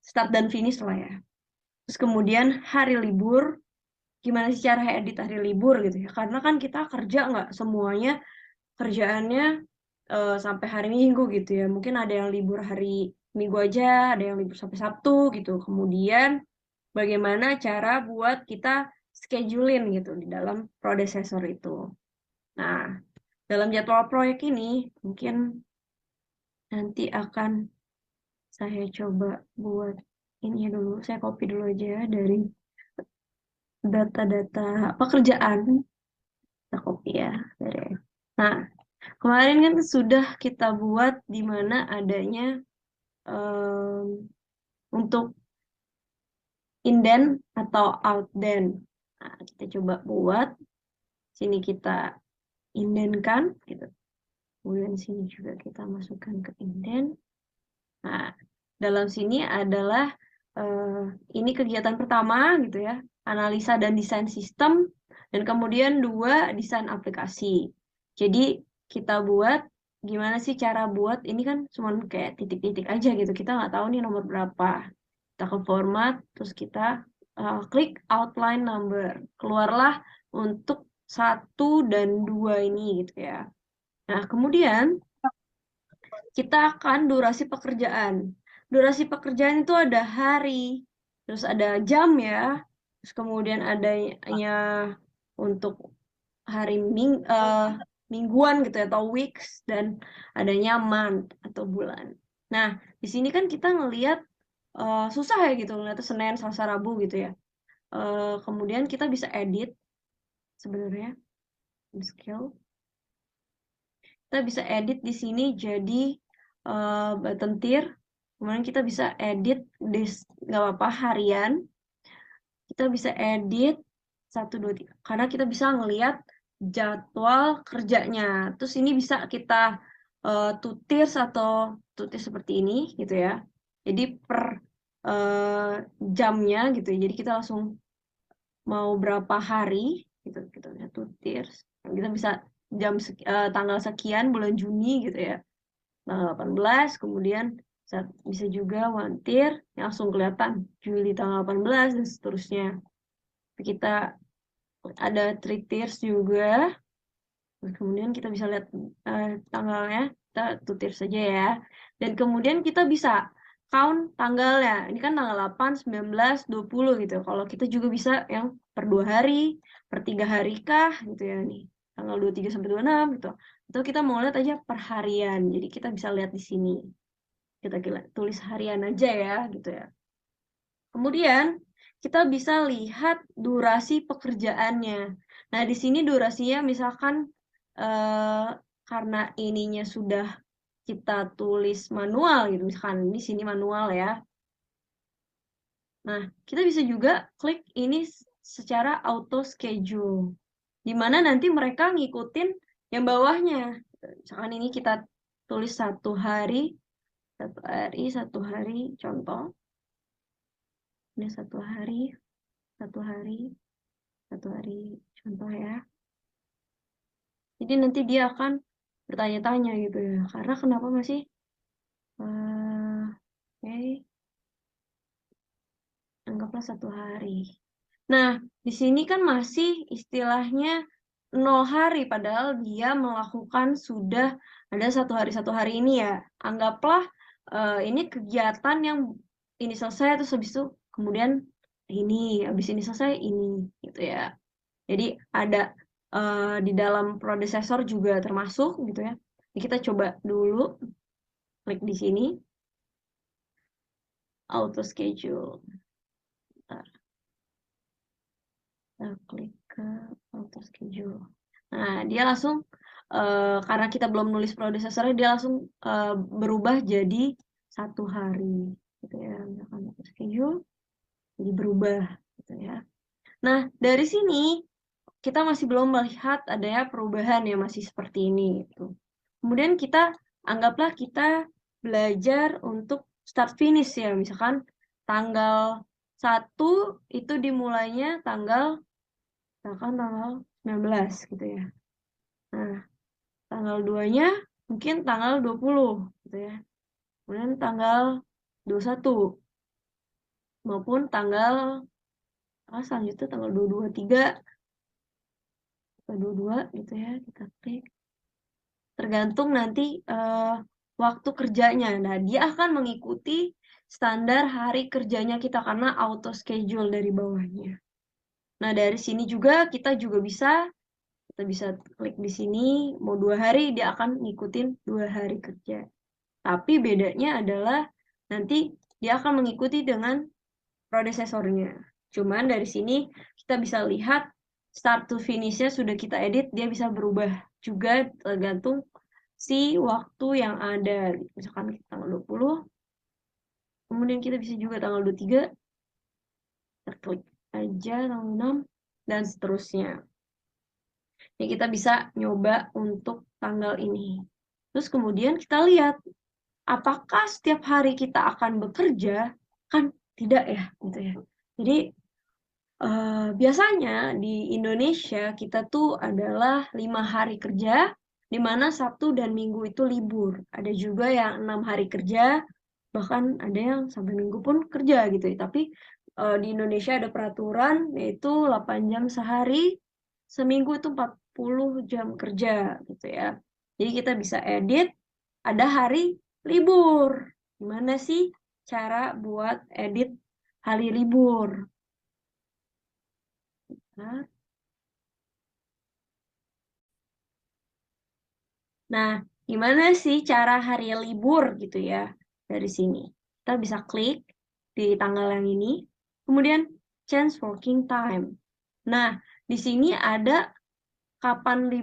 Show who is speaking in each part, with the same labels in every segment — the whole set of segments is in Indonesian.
Speaker 1: start dan finish lah ya. Terus kemudian hari libur, gimana sih cara edit hari libur gitu ya. Karena kan kita kerja nggak semuanya kerjaannya sampai hari Minggu gitu ya. Mungkin ada yang libur hari Minggu aja, ada yang libur sampai Sabtu gitu. Kemudian bagaimana cara buat kita scheduling gitu di dalam predecessor itu. Nah, dalam jadwal proyek ini mungkin nanti akan saya coba buat ini dulu. Saya copy dulu aja ya dari data-data pekerjaan. Kita copy ya dari. Nah, kemarin kan sudah kita buat di mana adanya untuk inden atau outden. Nah, kita coba buat. Sini kita indenkan gitu. Kemudian sini juga kita masukkan ke inden. Nah, dalam sini adalah ini kegiatan pertama gitu ya, analisa dan desain sistem, dan kemudian 2 desain aplikasi. Jadi kita buat gimana sih cara buat ini kan cuma kayak titik-titik aja gitu. Kita nggak tahu nih nomor berapa. Kita ke format, terus kita klik outline number. Keluarlah untuk 1 dan 2 ini gitu ya. Nah, kemudian kita akan durasi pekerjaan. Durasi pekerjaan itu ada hari, terus ada jam ya, terus kemudian adanya untuk hari mingguan gitu ya, atau weeks, dan adanya month atau bulan. Nah, di sini kan kita ngelihat susah ya gitu, ngelihat Senin, Selasa, Rabu gitu ya. Kemudian kita bisa edit sebenarnya, skill. Kita bisa edit di sini jadi button tier. Kemudian kita bisa edit nggak apa-apa harian. Kita bisa edit 1, 2, 3. Karena kita bisa ngelihat jadwal kerjanya. Terus ini bisa kita tutir atau tutir seperti ini gitu ya. Jadi per jamnya gitu ya. Jadi kita langsung mau berapa hari gitu kita bisa tutir. Kita bisa tanggal sekian bulan Juni gitu ya. Tanggal 18, kemudian bisa juga wantir yang langsung kelihatan Juli tanggal 18 dan seterusnya. Kita ada 3 tiers juga. Terus kemudian kita bisa lihat tanggalnya, kita tutir saja ya. Dan kemudian kita bisa count tanggalnya. Ini kan tanggal 8, 19, 20 gitu. Kalau kita juga bisa yang per 2 hari, per 3 hari kah gitu ya nih. Tanggal 23 sampai 26 gitu. Atau kita mau lihat aja per harian. Jadi kita bisa lihat di sini. Kita tulis harian aja ya gitu ya. Kemudian kita bisa lihat durasi pekerjaannya. Nah, di sini durasinya misalkan karena ininya sudah kita tulis manual gitu, misalkan di sini manual ya. Nah, kita bisa juga klik ini secara auto schedule. Di mana nanti mereka ngikutin yang bawahnya. Misalkan ini kita tulis 1 hari, 1 hari, contoh. Ini 1 hari, 1 hari, 1 hari, contoh ya. Jadi nanti dia akan bertanya-tanya gitu ya. Karena kenapa masih? Oke, anggaplah 1 hari. Nah, di sini kan masih istilahnya 0 hari, padahal dia melakukan sudah ada 1 hari ini ya. Anggaplah ini kegiatan yang ini selesai, terus habis itu kemudian ini, habis ini selesai ini, gitu ya. Jadi ada di dalam predecessor juga termasuk gitu ya. Jadi kita coba dulu klik di sini auto schedule. Bentar, kita klik ke auto schedule. Nah, dia langsung karena kita belum nulis predecessornya, dia langsung berubah jadi 1 hari gitu ya. Misalkan auto schedule jadi berubah gitu ya. Nah, dari sini kita masih belum melihat adanya perubahan yang masih seperti ini gitu. Kemudian kita anggaplah kita belajar untuk start finish ya, misalkan tanggal 1 itu dimulainya misalkan tanggal 19 gitu ya. Nah, tanggal 2-nya mungkin tanggal 20 gitu ya. Kemudian tanggal 21 maupun tanggal selanjutnya tanggal 22, 3 atau 22 gitu ya, kita klik. Tergantung nanti waktu kerjanya. Nah, dia akan mengikuti standar hari kerjanya kita karena auto schedule dari bawahnya. Nah, dari sini juga kita bisa klik di sini, mau 2 hari dia akan ngikutin 2 hari kerja. Tapi bedanya adalah nanti dia akan mengikuti dengan prodesesornya. Cuman dari sini kita bisa lihat start to finish-nya sudah kita edit, dia bisa berubah juga tergantung si waktu yang ada. Misalkan kita tanggal 20, kemudian kita bisa juga tanggal 23, kita klik aja tanggal 6, dan seterusnya. Ini kita bisa nyoba untuk tanggal ini. Terus kemudian kita lihat, apakah setiap hari kita akan bekerja? Kan tidak ya, gitu ya. Jadi biasanya di Indonesia kita tuh adalah 5 hari kerja, di mana Sabtu dan Minggu itu libur. Ada juga yang 6 hari kerja, bahkan ada yang sampai Minggu pun kerja gitu ya. Tapi di Indonesia ada peraturan yaitu 8 jam sehari, seminggu itu 40 jam kerja gitu ya. Jadi kita bisa edit, ada hari libur. Gimana sih cara buat edit hari libur? Nah, Nah, gimana sih cara hari libur gitu ya dari sini? Kita bisa klik di tanggal yang ini, kemudian change working time. Nah, di sini ada kapan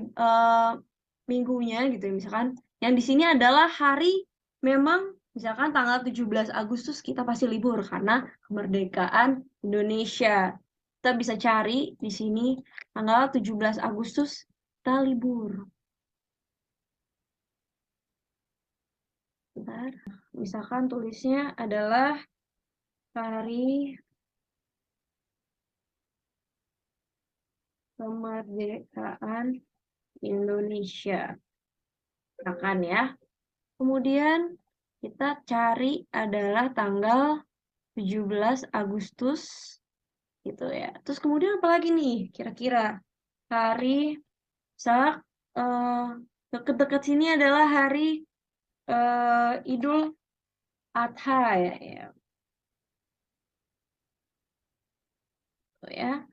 Speaker 1: minggunya gitu ya. Misalkan yang di sini adalah hari memang misalkan tanggal 17 Agustus kita pasti libur karena kemerdekaan Indonesia. Kita bisa cari di sini tanggal 17 Agustus kita libur. Bentar. Misalkan tulisnya adalah Hari Kemerdekaan Indonesia. Misalkan ya. Kemudian kita cari adalah tanggal 17 Agustus gitu ya. Terus kemudian apa lagi nih kira-kira? Hari sak eh, Dekat-dekat sini adalah hari Idul Adha ya, ya. Tuh ya.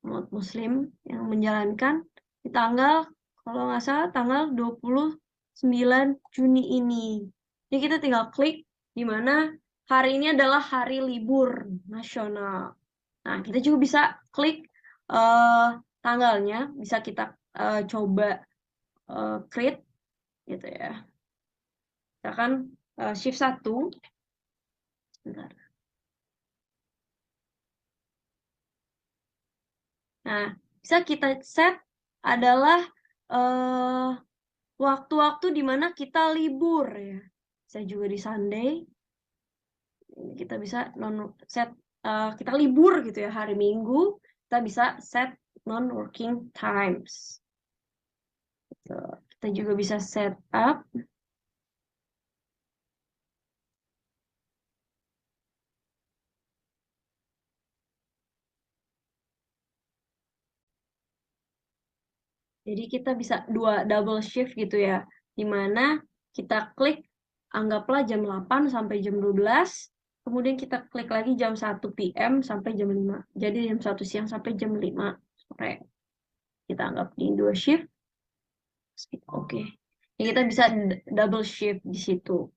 Speaker 1: Umat Muslim yang menjalankan di tanggal, kalau nggak salah, tanggal 29 Juni ini. Jadi kita tinggal klik di mana hari ini adalah hari libur nasional. Nah, kita juga bisa klik eh, tanggalnya, bisa kita coba create gitu ya. Misalkan shift 1, sebentar. Nah, bisa kita set adalah eh, waktu-waktu di mana kita libur ya. Bisa juga di Sunday, kita bisa non set kita libur gitu ya hari Minggu, kita bisa set non working times. Gitu. Kita juga bisa set up jadi kita bisa double shift gitu ya, di mana kita klik anggaplah jam 8 sampai jam 12, kemudian kita klik lagi jam 1 PM sampai jam 5. Jadi jam 1 siang sampai jam 5 sore. Kita anggap di 2 shift. Oke. Ya, kita bisa double shift di situ.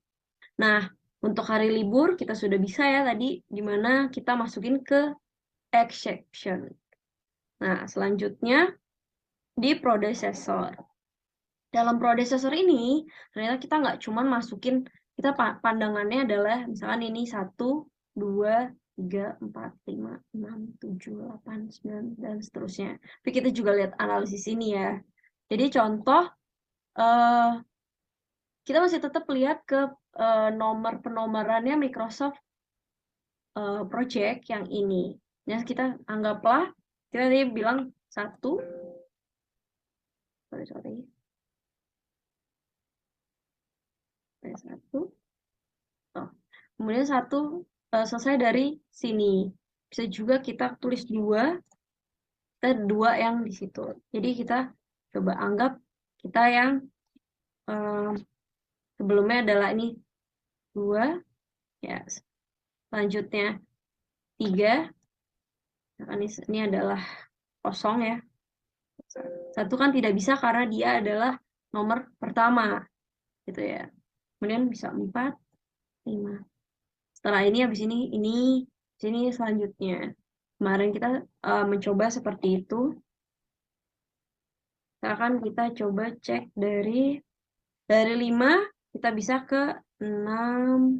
Speaker 1: Nah, untuk hari libur kita sudah bisa ya tadi, di mana kita masukin ke exception. Nah, selanjutnya di predecessor. Dalam predecessor ini, ternyata kita nggak cuman masukin, kita pandangannya adalah misalkan ini 1, 2, 3, 4, 5, 6, 7, 8, 9, dan seterusnya. Tapi kita juga lihat analisis ini ya. Jadi contoh, eh, kita masih tetap lihat ke nomor penomorannya Microsoft Project yang ini. Ya, kita anggaplah, kita tadi bilang 1, sorry, 1. Oh. kemudian satu selesai dari sini. Bisa juga kita tulis 2, kita 2 yang di situ. Jadi kita coba anggap kita yang sebelumnya adalah ini 2, ya selanjutnya 3, nah, ini adalah kosong ya. 1 kan tidak bisa karena dia adalah nomor pertama, gitu ya. Kemudian bisa 4, 5. Setelah ini habis ini sini selanjutnya. Kemarin kita mencoba seperti itu. Sekarang kita coba cek dari 5 kita bisa ke 6,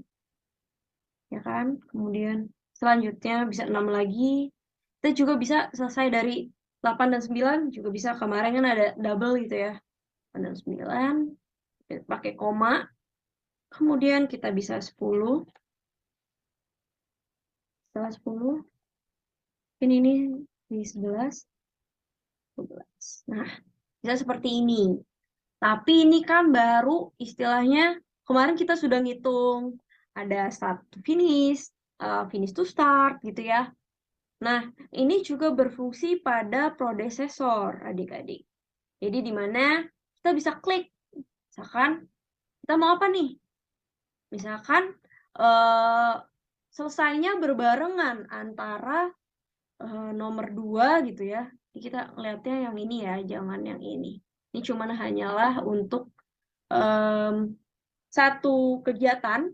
Speaker 1: ya kan? Kemudian selanjutnya bisa 6 lagi. Kita juga bisa selesai dari 8 dan 9 juga bisa. Kemarin kan ada double gitu ya. 8 dan 9 pakai koma. Kemudian kita bisa 10. Setelah 10 ini di 11, 12. Nah, bisa seperti ini. Tapi ini kan baru istilahnya kemarin kita sudah ngitung ada start to finish, finish to start gitu ya. Nah, ini juga berfungsi pada predecessor adik-adik. Jadi di mana kita bisa klik, misalkan kita mau apa nih? Misalkan selesainya berbarengan antara nomor 2 gitu ya. Jadi kita ngeliatnya yang ini ya, jangan yang ini. Ini cuman hanyalah untuk satu kegiatan,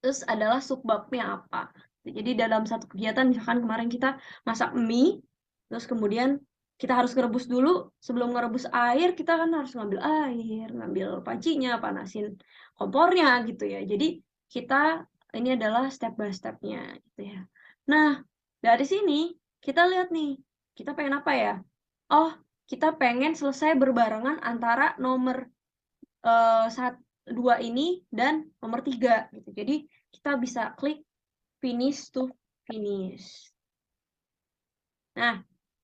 Speaker 1: terus adalah subbabnya apa. Jadi dalam satu kegiatan, misalkan kemarin kita masak mie, terus kemudian kita harus ngerebus dulu. Sebelum ngerebus air, kita kan harus ngambil air, ngambil pancinya, panasin kompornya gitu ya. Jadi kita ini adalah step by step-nya gitu ya. Nah, dari sini kita lihat nih, kita pengen apa ya? Oh, kita pengen selesai berbarengan antara nomor 2 ini dan nomor 3 gitu. Jadi kita bisa klik finish to finish. Nah,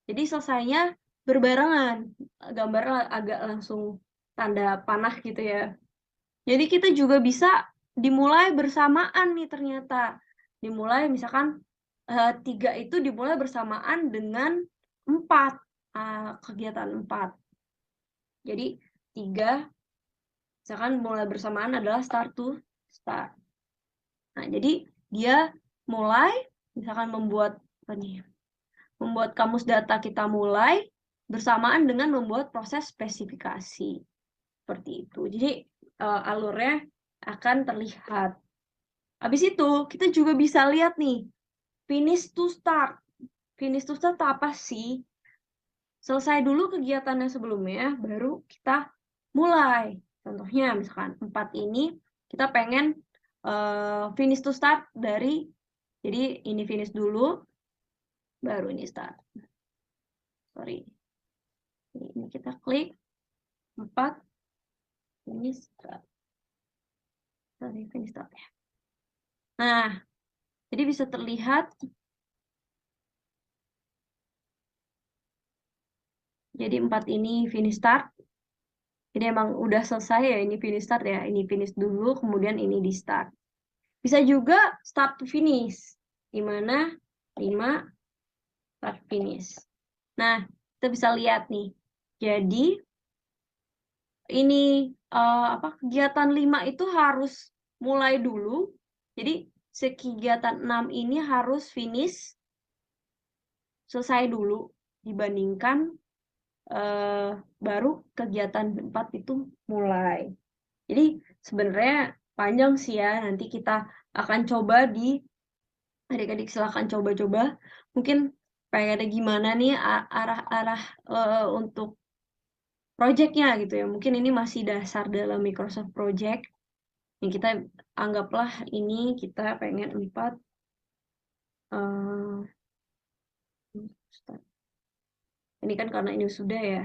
Speaker 1: jadi selesainya berbarengan. Gambarnya agak langsung tanda panah gitu ya. Jadi kita juga bisa dimulai bersamaan nih ternyata. Dimulai misalkan 3 itu dimulai bersamaan dengan 4, kegiatan 4. Jadi 3 misalkan mulai bersamaan adalah start to start. Nah, jadi dia mulai misalkan membuat kamus data kita mulai bersamaan dengan membuat proses spesifikasi. Seperti itu. Jadi alurnya akan terlihat. Habis itu kita juga bisa lihat nih finish to start. Finish to start apa sih? Selesai dulu kegiatannya sebelumnya, baru kita mulai. Contohnya misalkan 4 ini kita pengen finish to start dari, jadi ini finish dulu, baru ini start. Sorry. Ini kita klik 4, finish start. Sorry, finish start ya. Nah, jadi bisa terlihat. Jadi 4 ini finish start. Jadi emang udah selesai ya, ini finish start ya. Ini finish dulu, kemudian ini di start. Bisa juga start to finish. Dimana 5 start finish. Nah, kita bisa lihat nih. Jadi ini kegiatan 5 itu harus mulai dulu. Jadi kegiatan 6 ini harus finish selesai dulu dibandingkan baru kegiatan 4 itu mulai. Jadi sebenarnya panjang sih ya. Nanti kita akan coba adik-adik silakan coba-coba. Mungkin pengen gimana nih arah-arah untuk projectnya gitu ya. Mungkin ini masih dasar dalam Microsoft Project. Yang kita anggaplah ini kita pengen 4 ini kan karena ini sudah ya.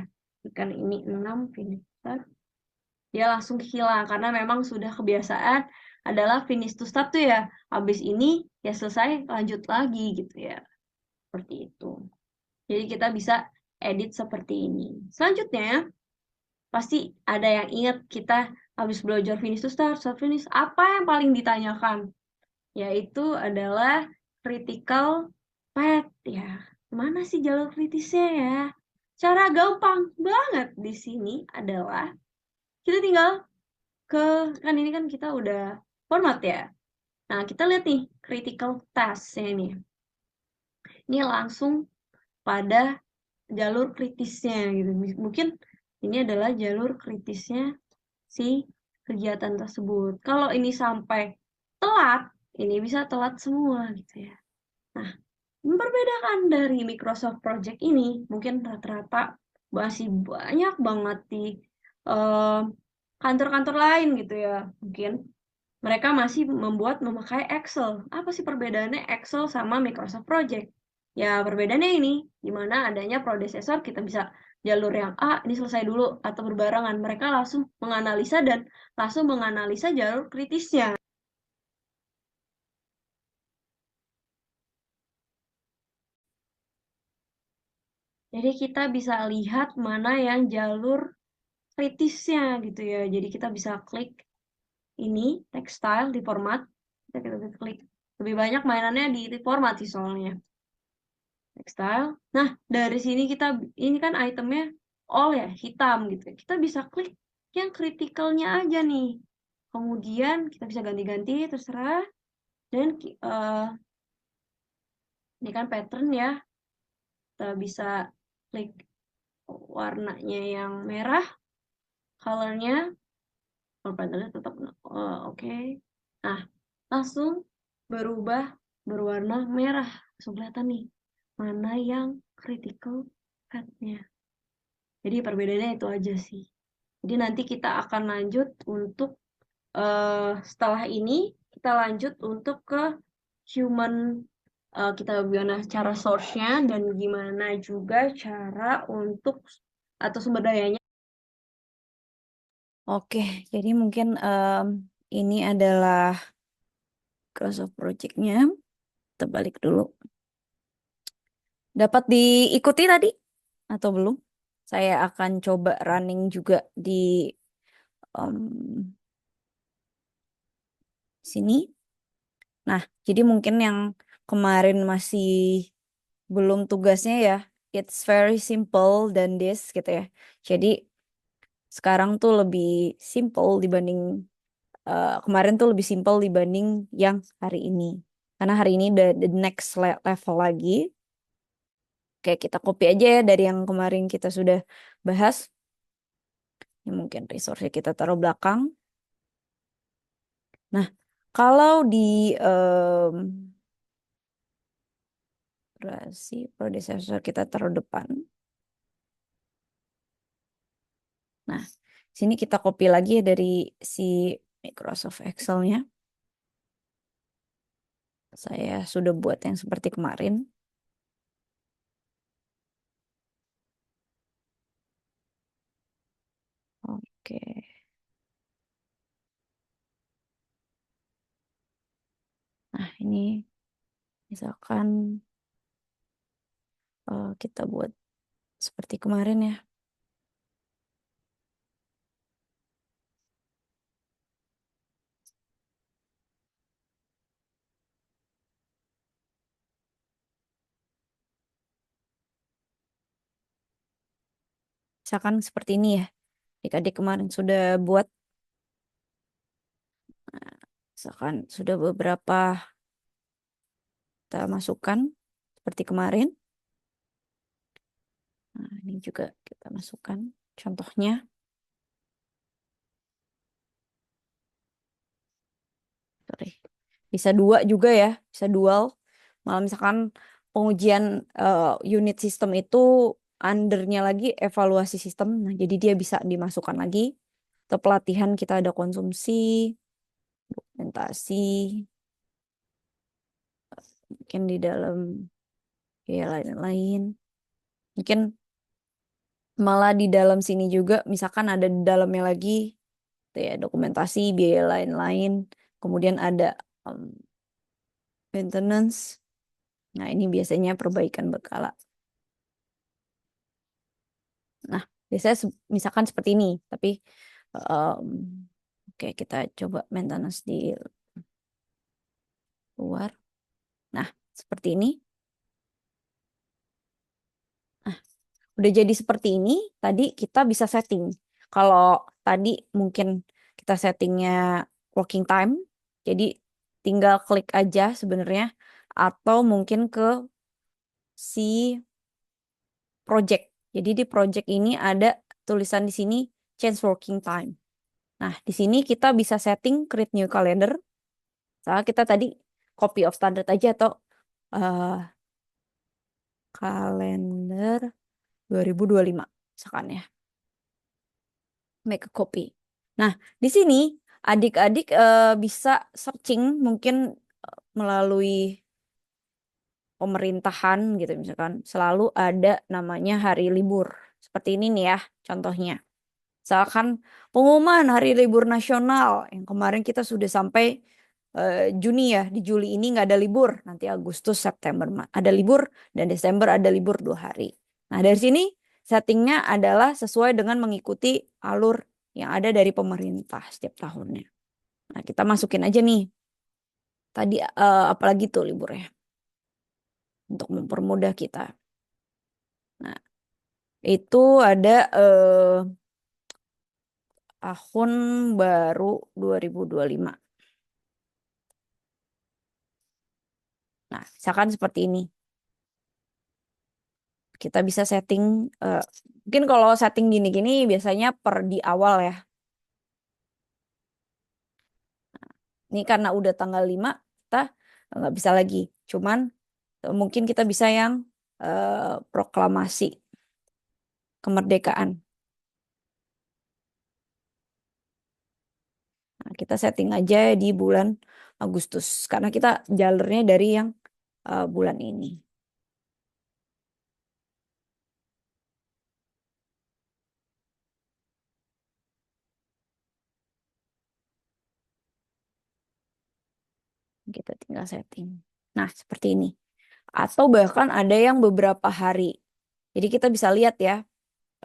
Speaker 1: Kan ini 6 finish start. Dia langsung hilang karena memang sudah kebiasaan adalah finish to start tuh ya. Habis ini ya selesai lanjut lagi gitu ya. Seperti itu. Jadi kita bisa edit seperti ini. Selanjutnya pasti ada yang ingat kita habis belajar finish to start, start finish, apa yang paling ditanyakan? yaitu adalah critical path ya. Mana sih jalur kritisnya ya? Cara gampang banget di sini adalah kita tinggal ke, kan ini kan kita udah format ya. Nah, kita lihat nih critical task-nya ini. Ini langsung pada jalur kritisnya gitu. Mungkin ini adalah jalur kritisnya si kegiatan tersebut. Kalau ini sampai telat, ini bisa telat semua gitu ya. Nah, memperbedakan dari Microsoft Project ini, mungkin rata-rata masih banyak banget di eh, kantor-kantor lain gitu ya. Mungkin mereka masih memakai Excel. Apa sih perbedaannya Excel sama Microsoft Project? Ya, perbedaannya ini, di mana adanya predecessor kita bisa jalur yang A ini selesai dulu atau berbarengan. Mereka langsung menganalisa dan langsung menganalisa jalur kritisnya. Jadi kita bisa lihat mana yang jalur kritisnya gitu ya. Jadi kita bisa klik ini textile di format. Kita klik. Lebih banyak mainannya di format sih soalnya. Textile. Nah, dari sini kita, ini kan itemnya all ya, hitam gitu. Kita bisa klik yang kritikalnya aja nih. Kemudian kita bisa ganti-ganti, terserah. Dan ini kan pattern ya. Kita bisa klik warnanya yang merah, colornya. Kalau patternnya tetap oke. Nah, langsung berubah berwarna merah. Langsung kelihatan nih, mana yang critical path-nya. Jadi perbedaannya itu aja sih. Jadi nanti kita akan lanjut untuk setelah ini kita lanjut untuk ke human, kita gimana cara source-nya dan gimana juga cara untuk atau sumber dayanya.
Speaker 2: Oke, jadi mungkin ini adalah Microsoft Project-nya. Kita balik dulu. Dapat diikuti tadi atau belum? Saya akan coba running juga di em, sini. Nah, jadi mungkin yang kemarin masih belum tugasnya ya, it's very simple than this gitu ya. Jadi sekarang tuh lebih simple dibanding kemarin tuh lebih simple dibanding yang hari ini. Karena hari ini udah the next level lagi. Kayak kita copy aja ya dari yang kemarin kita sudah bahas. Ini mungkin resource kita taruh belakang. Nah, kalau di predecessor kita taruh depan. Nah, sini kita copy lagi ya dari si Microsoft Excel-nya. Saya sudah buat yang seperti kemarin. Oke. Nah, ini misalkan kita buat seperti kemarin ya. Misalkan seperti ini ya. Adik-adik kemarin sudah buat, misalkan sudah beberapa kita masukkan seperti kemarin. Nah, ini juga kita masukkan contohnya. Sorry. Bisa dua juga ya, bisa dual. Malah misalkan pengujian unit sistem itu undernya lagi evaluasi sistem. Nah, jadi dia bisa dimasukkan lagi. Atau pelatihan kita ada konsumsi, dokumentasi, mungkin di dalam ya lain-lain. Mungkin malah di dalam sini juga, misalkan ada di dalamnya lagi, tuh ya dokumentasi, biaya lain-lain. Kemudian ada um, maintenance. Nah, ini biasanya perbaikan berkala. Nah, biasanya misalkan seperti ini, tapi um, oke kita coba maintenance di keluar. Nah, seperti ini. Nah, udah jadi seperti ini, tadi kita bisa setting. Kalau tadi mungkin kita settingnya working time, jadi tinggal klik aja sebenarnya, atau mungkin ke si project. Jadi di project ini ada tulisan di sini change working time. Nah, di sini kita bisa setting create new calendar. Soalnya kita tadi copy of standard aja atau eh, kalender 2025 misalkan ya. Make a copy. Nah, di sini adik-adik bisa searching mungkin melalui pemerintahan gitu misalkan selalu ada namanya hari libur. Seperti ini nih ya contohnya. Misalkan pengumuman hari libur nasional yang kemarin kita sudah sampai Juni ya, di Juli ini nggak ada libur, nanti Agustus, September ada libur dan Desember ada libur 2 hari. Nah dari sini settingnya adalah sesuai dengan mengikuti alur yang ada dari pemerintah setiap tahunnya. Nah kita masukin aja nih tadi apalagi tuh liburnya untuk mempermudah kita. Nah itu ada tahun baru 2025. Nah, misalkan seperti ini. Kita bisa setting, mungkin kalau setting gini-gini biasanya per di awal ya. Ini karena udah tanggal 5, kita nggak bisa lagi. Cuman mungkin kita bisa yang proklamasi kemerdekaan. Nah, kita setting aja di bulan Agustus. Karena kita jalurnya dari yang bulan ini. Kita tinggal setting. Nah, seperti ini. Atau bahkan ada yang beberapa hari. Jadi kita bisa lihat ya.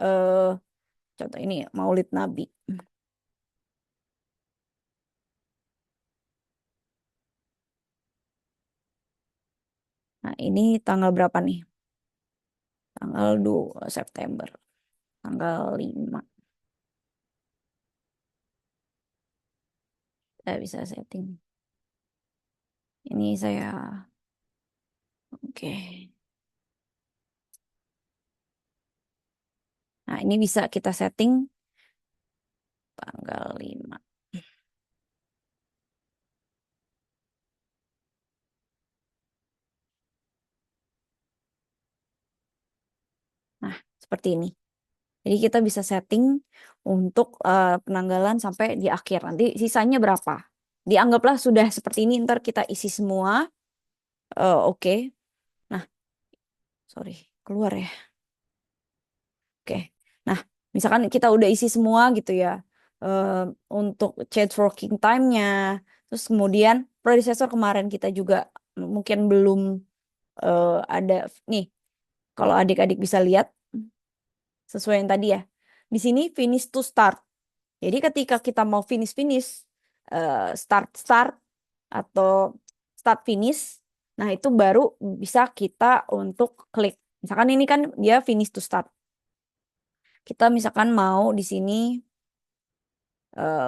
Speaker 2: eh Contoh ini Maulid Nabi. Nah, ini tanggal berapa nih? Tanggal 2 September. Tanggal 5. Saya bisa setting. Ini saya oke. Nah, ini bisa kita setting tanggal 5. Nah, seperti ini. Jadi kita bisa setting untuk penanggalan sampai di akhir. Nanti sisanya berapa? Dianggaplah sudah seperti ini. Ntar kita isi semua. Oke. Nah, sorry. Keluar ya. Oke. Nah, misalkan kita udah isi semua gitu ya. eh, untuk chat working time-nya. Terus kemudian predecessor kemarin kita juga mungkin belum ada nih. Kalau adik-adik bisa lihat sesuai yang tadi ya. Di sini finish to start. Jadi ketika kita mau finish start start atau start finish, nah itu baru bisa kita untuk klik. Misalkan ini kan dia finish to start. Kita misalkan mau di sini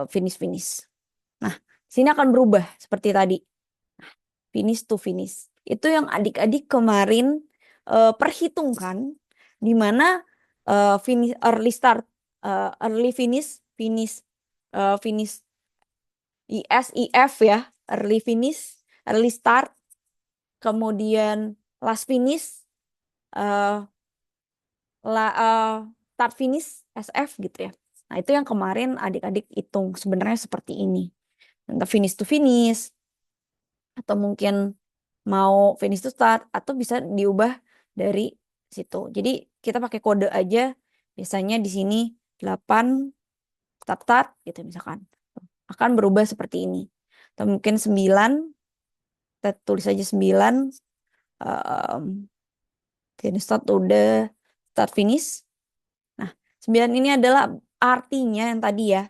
Speaker 2: finish finish. Nah, sini akan berubah seperti tadi. Finish to finish. Itu yang adik-adik kemarin perhitungkan di mana finish early start, early finish, finish IF ya, early finish, early start, kemudian last finish, eh, start finish SF gitu ya. Nah, itu yang kemarin adik-adik hitung sebenarnya seperti ini. Entah finish to finish atau mungkin mau finish to start atau bisa diubah dari situ. Jadi kita pakai kode aja. Biasanya di sini 8 start start gitu misalkan. Akan berubah seperti ini. Atau mungkin 9, kita tulis aja 9 um, finish start udah start finish. Nah, 9 ini adalah artinya yang tadi ya.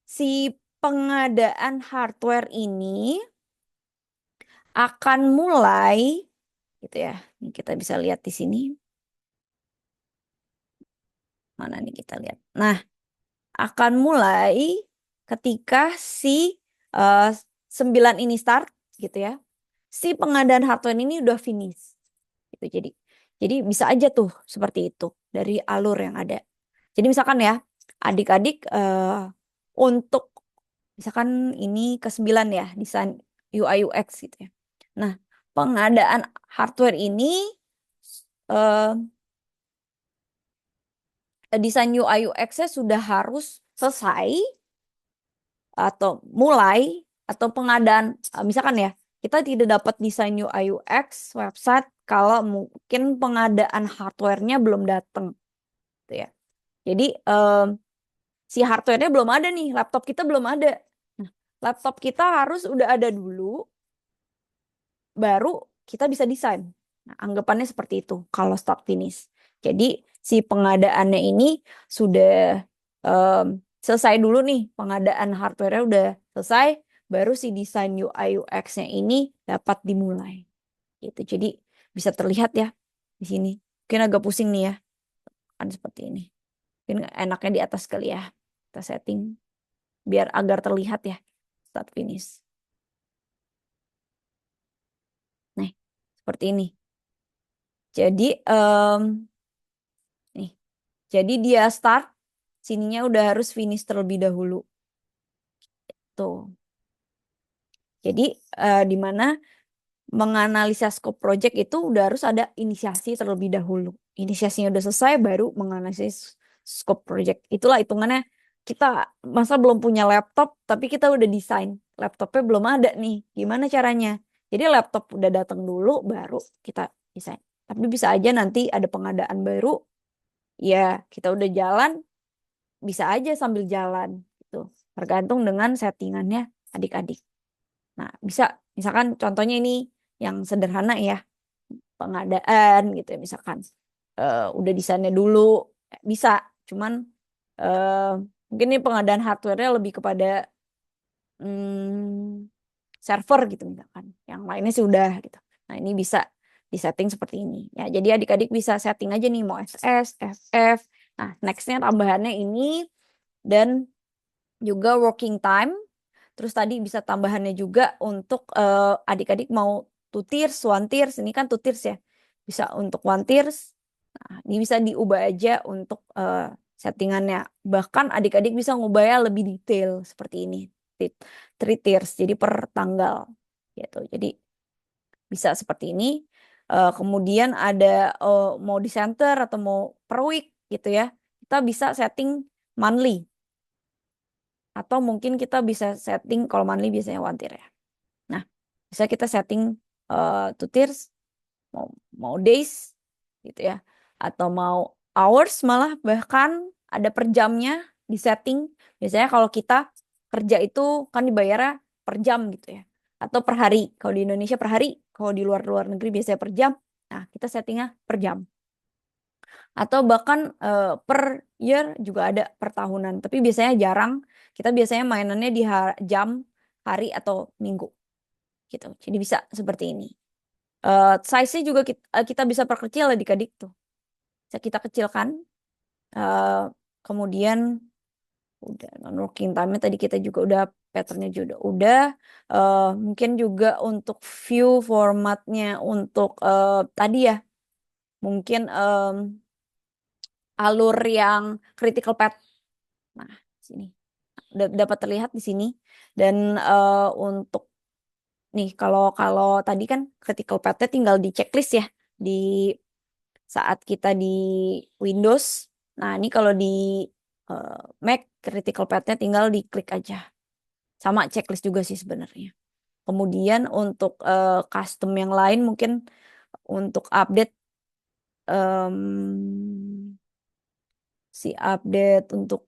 Speaker 2: Si pengadaan hardware ini akan mulai gitu ya. Ini kita bisa lihat di sini. Mana nih kita lihat. Nah, akan mulai ketika si 9 ini start gitu ya. Si pengadaan hardware ini udah finish. Gitu. Jadi bisa aja tuh seperti itu dari alur yang ada. Jadi misalkan ya, adik-adik untuk misalkan ini ke-9 ya, desain UI UX gitu ya. Nah, pengadaan hardware ini eh, desain UI UX-nya sudah harus selesai atau mulai atau pengadaan misalkan ya, kita tidak dapat desain UI UX website kalau mungkin pengadaan hardware-nya belum datang gitu ya. Jadi si hardware-nya belum ada nih, laptop kita belum ada. Nah, laptop kita harus udah ada dulu, baru kita bisa desain. Nah, anggapannya seperti itu kalau start finish. Jadi si pengadaannya ini sudah em, selesai dulu nih, pengadaan hardware-nya udah selesai, baru si desain UI UX-nya ini dapat dimulai. Gitu. Jadi bisa terlihat ya di sini. Mungkin agak pusing nih ya, kan seperti ini. Mungkin enaknya di atas kali ya. Kita setting biar agar terlihat ya start finish. Nah, seperti ini. Jadi nih, jadi dia start sininya udah harus finish terlebih dahulu. Tuh. Jadi di mana menganalisa scope project itu udah harus ada inisiasi terlebih dahulu. Inisiasinya udah selesai baru menganalisis scope project. Itulah hitungannya kita masa belum punya laptop tapi kita udah desain. Laptopnya belum ada nih. Gimana caranya? Jadi laptop udah datang dulu baru kita desain. Tapi bisa aja nanti ada pengadaan baru, ya kita udah jalan, bisa aja sambil jalan gitu. Tergantung dengan settingannya adik-adik. Nah, bisa misalkan contohnya ini yang sederhana ya, pengadaan gitu ya misalkan. Udah desainnya dulu bisa, cuman eh, mungkin ini pengadaan hardware-nya lebih kepada hmm, server gitu misalkan. Yang lainnya sih udah gitu. Nah, ini bisa disetting seperti ini. Ya, jadi adik-adik bisa setting aja nih mau SS, FF. Nah, nextnya tambahannya ini dan juga working time. Terus tadi bisa tambahannya juga untuk adik-adik mau two tiers, one tiers. Ini kan two tiers ya. Bisa untuk one tiers. Nah, ini bisa diubah aja untuk settingannya. Bahkan adik-adik bisa ngubahnya lebih detail seperti ini. Three tiers, jadi per tanggal. Gitu. Jadi bisa seperti ini. Kemudian ada mau di center atau mau per week gitu ya. Kita bisa setting monthly. Atau mungkin kita bisa setting, kalau monthly biasanya one tier ya. Nah, bisa kita setting two tiers, mau, mau days gitu ya. Atau mau hours malah bahkan ada per jamnya di setting. Biasanya kalau kita kerja itu kan dibayarnya per jam gitu ya. Atau per hari. Kalau di Indonesia per hari, kalau di luar negeri biasanya per jam. Nah, kita settingnya per jam. Atau bahkan per year juga ada per tahunan. Tapi biasanya jarang. Kita biasanya mainannya di jam, hari, atau minggu. Gitu. Jadi bisa seperti ini. Size-nya juga kita bisa perkecil adik-adik tuh. Bisa kita kecilkan. Eh, Kemudian udah non-working time-nya tadi kita juga udah, pattern-nya juga udah. Mungkin juga untuk view formatnya untuk tadi ya. Mungkin alur yang critical path. Nah, sini dapat terlihat di sini. Dan untuk nih kalau kalau tadi kan critical path-nya tinggal di checklist ya di saat kita di Windows. Nah, ini kalau di Mac critical path-nya tinggal diklik aja. Sama checklist juga sih sebenarnya. Kemudian untuk custom yang lain mungkin untuk update si update untuk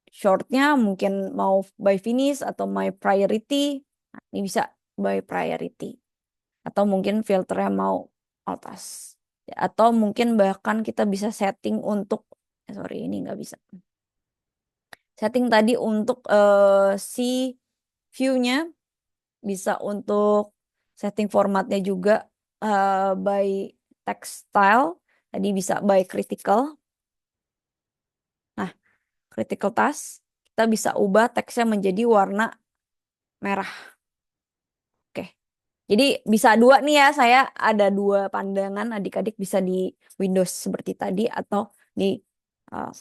Speaker 2: shortnya mungkin mau by finish atau my priority. Nah, ini bisa by priority. Atau mungkin filternya mau all task. Atau mungkin bahkan kita bisa setting untuk sorry ini nggak bisa. Setting tadi untuk si view-nya bisa untuk setting formatnya juga by text style. Tadi bisa by critical. Nah, critical task kita bisa ubah teksnya menjadi warna merah. Oke. Jadi bisa dua nih ya, saya ada dua pandangan adik-adik bisa di Windows seperti tadi atau di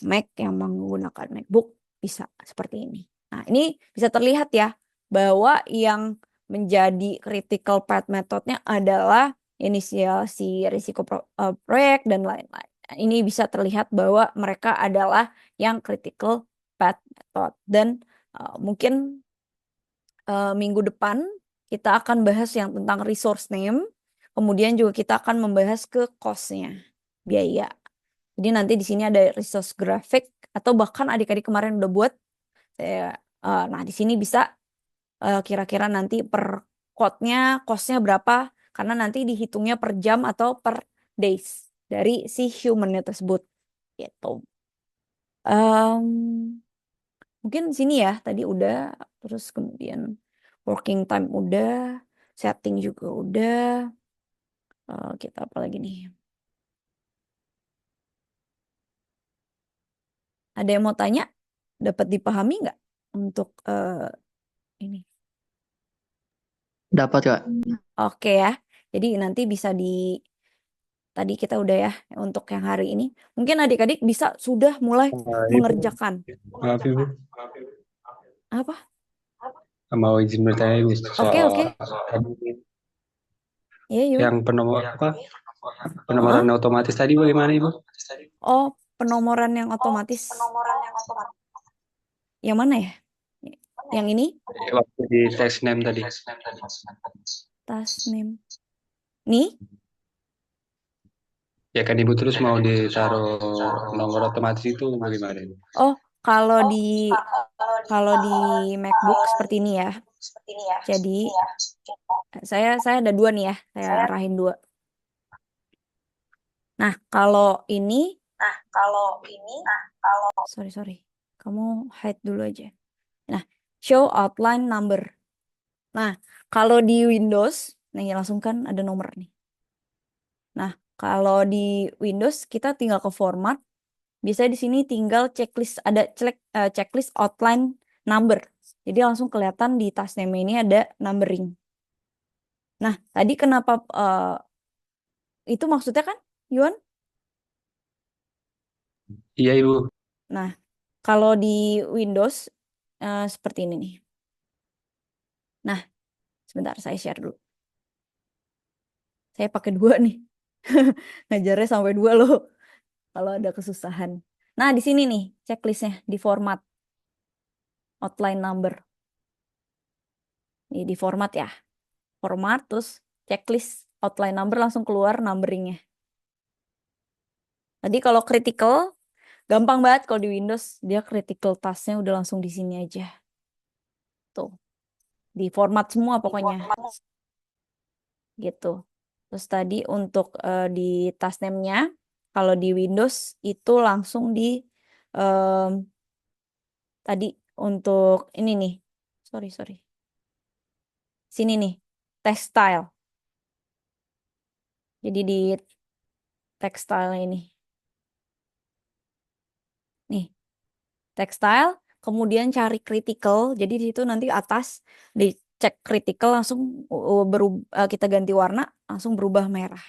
Speaker 2: Mac yang menggunakan MacBook bisa seperti ini. Nah, ini bisa terlihat ya bahwa yang menjadi critical path methodnya adalah inisiasi risiko proyek dan lain-lain. Nah, ini bisa terlihat bahwa mereka adalah yang critical path method dan mungkin minggu depan kita akan bahas yang tentang resource name. Kemudian juga kita akan membahas ke cost-nya, biaya. Jadi nanti di sini ada resource graphic atau bahkan adik-adik kemarin udah buat. Nah, di sini bisa kira-kira nanti per code-nya, cost-nya berapa. Karena nanti dihitungnya per jam atau per days dari si human-nya tersebut. Gitu. Mungkin sini ya, tadi udah. Terus kemudian working time udah, setting juga udah. Kita apa lagi nih? Ada yang mau tanya? Dapat dipahami nggak untuk ini?
Speaker 3: Dapat, Kak.
Speaker 2: Oke ya. Jadi nanti bisa tadi kita udah ya untuk yang hari ini. Mungkin adik-adik bisa sudah mulai
Speaker 4: Ibu,
Speaker 2: mengerjakan.
Speaker 4: maaf Ibu,
Speaker 2: Apa?
Speaker 4: mau izin bertanya Ibu
Speaker 2: Oke,
Speaker 4: soal
Speaker 2: oke.
Speaker 4: tadi
Speaker 2: Iya, yuk.
Speaker 4: yang penomoran otomatis tadi bagaimana Ibu?
Speaker 2: Oh, penomoran yang otomatis. Yang mana ya? Yang ini?
Speaker 4: Waktu di text name tadi.
Speaker 2: Task name. Nih?
Speaker 4: Ya kan Ibu terus mau ditaruh nomor otomatis itu bagaimana Ibu?
Speaker 2: Oh, kalau di MacBook seperti ini ya. Jadi saya ada dua nih ya. Saya arahin dua. Nah, kalau ini sorry. Kamu hide dulu aja. Nah, show outline number. Nah, kalau di Windows, nih langsung kan ada nomor nih. Nah, kalau di Windows kita tinggal ke format. Biasanya di sini tinggal checklist, ada checklist outline number. Jadi langsung kelihatan di task name ini ada numbering. Nah, tadi kenapa itu maksudnya kan, Yuan?
Speaker 4: Iya Ibu.
Speaker 2: Nah, kalau di Windows seperti ini nih. Nah, sebentar saya share dulu. Saya pakai dua nih. Ngajarnya sampai dua loh. Kalau ada kesusahan. Nah, di sini nih checklistnya di format outline number. Ini di format ya. Format terus checklist outline number langsung keluar numberingnya. Tadi kalau critical gampang banget kalau di Windows dia critical tasknya udah langsung di sini aja. Tuh. Di format semua pokoknya. Gitu. Terus tadi untuk di task name-nya kalau di Windows itu langsung di tadi untuk ini nih. Sorry. Sini nih. Textile. Jadi di textile ini. Nih. Textile, kemudian cari critical. Jadi di situ nanti atas dicek critical langsung kita ganti warna langsung berubah merah.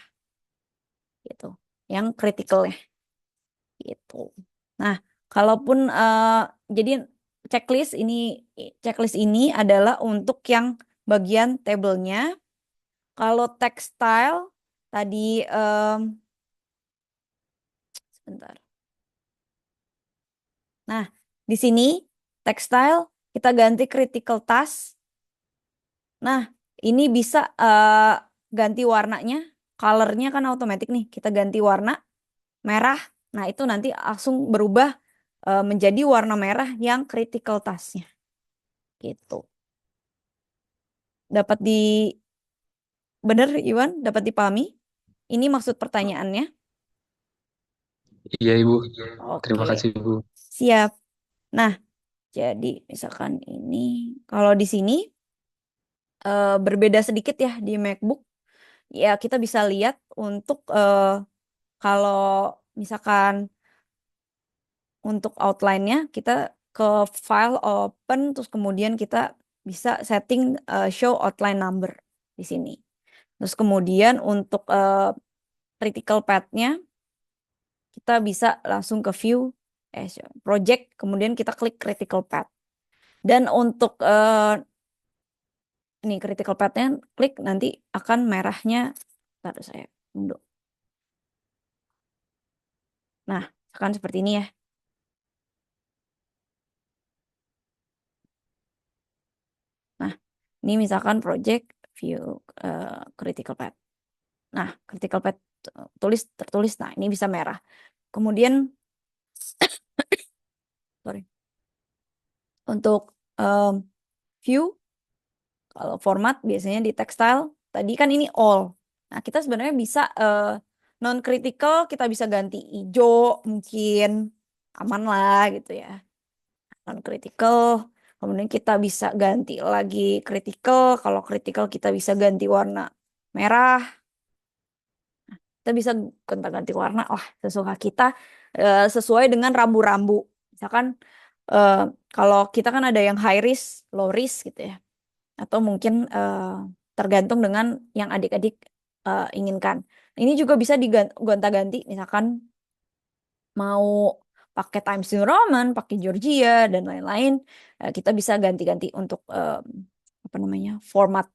Speaker 2: Gitu. Yang critical-nya. Gitu. Nah, kalaupun jadi checklist ini adalah untuk yang bagian tabelnya. Kalau textile tadi sebentar. Nah, di sini textile kita ganti critical task. Nah, ini bisa ganti warnanya, colornya kan otomatis nih. Kita ganti warna merah. Nah, itu nanti langsung berubah menjadi warna merah yang critical task-nya. Gitu. Dapat bener Iwan? Dapat dipahami? Ini maksud pertanyaannya.
Speaker 4: Iya Ibu.
Speaker 2: Oke.
Speaker 4: Terima kasih Ibu.
Speaker 2: Siap. Nah, Jadi misalkan ini, kalau di sini berbeda sedikit ya di MacBook. Ya kita bisa lihat untuk kalau misalkan untuk outline-nya kita ke file open terus kemudian kita bisa setting show outline number di sini. Terus kemudian untuk critical path-nya kita bisa langsung ke view project kemudian kita klik critical path. Dan untuk ini critical path-nya klik nanti akan merahnya. Taruh saya mundur. Nah, akan seperti ini ya. Nah, ini misalkan project view critical path. Nah, critical path tertulis. Nah, ini bisa merah. Kemudian, sorry, untuk view, kalau format biasanya di textile. Tadi kan ini all. Nah, kita sebenarnya bisa non critical kita bisa ganti hijau mungkin aman lah gitu ya. Non critical. Kemudian kita bisa ganti lagi critical. Kalau critical kita bisa ganti warna merah. Kita bisa gonta-ganti warna lah sesuka kita sesuai dengan rambu-rambu. Misalkan kalau kita kan ada yang high risk, low risk gitu ya. Atau mungkin tergantung dengan yang adik-adik inginkan. Ini juga bisa digonta-ganti misalkan mau pakai Times New Roman, pakai Georgia dan lain-lain. Kita bisa ganti-ganti untuk apa namanya? Format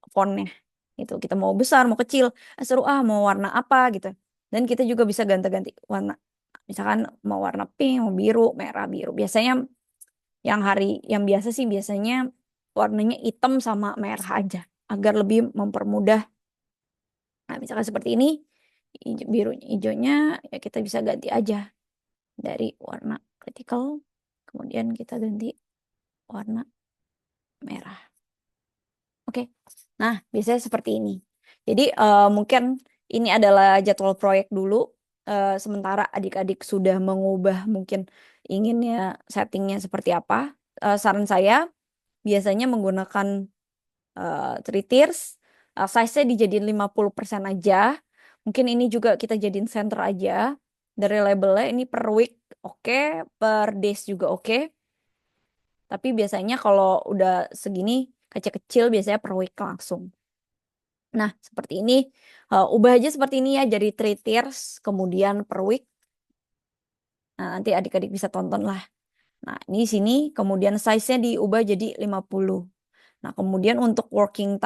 Speaker 2: fontnya. Itu kita mau besar, mau kecil, seru mau warna apa gitu. Dan kita juga bisa ganti-ganti warna. Misalkan mau warna pink, mau biru, merah, biru. Biasanya yang biasa sih biasanya warnanya hitam sama merah aja agar lebih mempermudah. Nah, misalkan seperti ini, biru hijaunya ya kita bisa ganti aja dari warna critical, kemudian kita ganti warna merah. Oke. Nah, biasanya seperti ini. Jadi mungkin ini adalah jadwal proyek dulu. Sementara adik-adik sudah mengubah mungkin inginnya settingnya seperti apa. Saran saya biasanya menggunakan 3 tiers. Size-nya dijadiin 50% aja. Mungkin ini juga kita jadiin center aja. Dari labelnya ini per week oke, per days juga oke. Tapi biasanya kalau udah segini kecil-kecil biasanya per week langsung. Nah, seperti ini. Ubah aja seperti ini ya, jadi 3 tiers, kemudian per week. Nah, nanti adik-adik bisa tonton lah. Nah, ini di sini, kemudian size-nya diubah jadi 50. Nah, kemudian untuk working